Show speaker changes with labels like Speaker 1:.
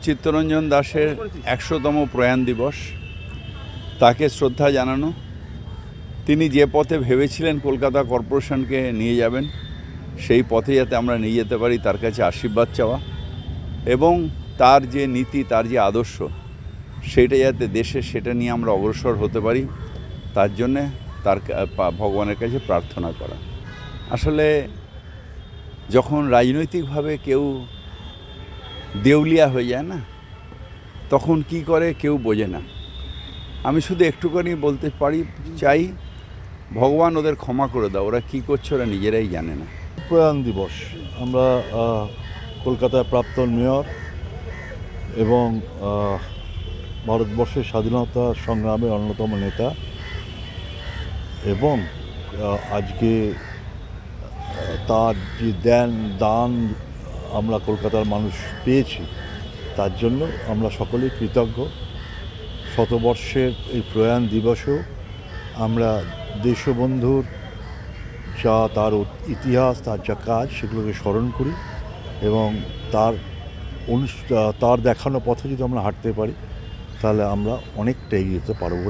Speaker 1: চিত্তরঞ্জন দাসের ১০০তম প্রয়াণ দিবস, তাকে শ্রদ্ধা জানানো। তিনি যে পথে ভেবেছিলেন কলকাতা কর্পোরেশনকে নিয়ে যাবেন, সেই পথে যাতে আমরা নিয়ে যেতে পারি তার কাছে আশীর্বাদ চাওয়া, এবং তার যে নীতি, তার যে আদর্শ, সেটা যাতে দেশে সেটা নিয়ে আমরা অগ্রসর হতে পারি, তার জন্যে তার ভগবানের কাছে প্রার্থনা করা। আসলে যখন রাজনৈতিকভাবে কেউ দেউলিয়া হয়ে যায় না, তখন কি করে কেউ বোঝে না। আমি শুধু একটুখানি বলতে চাই, ভগবান ওদের ক্ষমা করে দাও, ওরা কী করছে ওরা নিজেরাই জানে না।
Speaker 2: প্রয়াণ দিবস আমরা কলকাতার প্রাক্তন মেয়র এবং ভারতবর্ষের স্বাধীনতা সংগ্রামের অন্যতম নেতা, এবং আজকে তার যে দান আমরা কলকাতার মানুষ পেয়েছি, তার জন্য আমরা সকলেই কৃতজ্ঞ। শতবর্ষের এই প্রয়াণ দিবসেও আমরা দেশবন্ধুর তার ইতিহাস, তার যা কাজ, সেগুলোকে স্মরণ করি, এবং তার দেখানো পথে যদি আমরা হাঁটতে পারি, তাহলে আমরা অনেকটা এগিয়ে যেতে পারবো বলে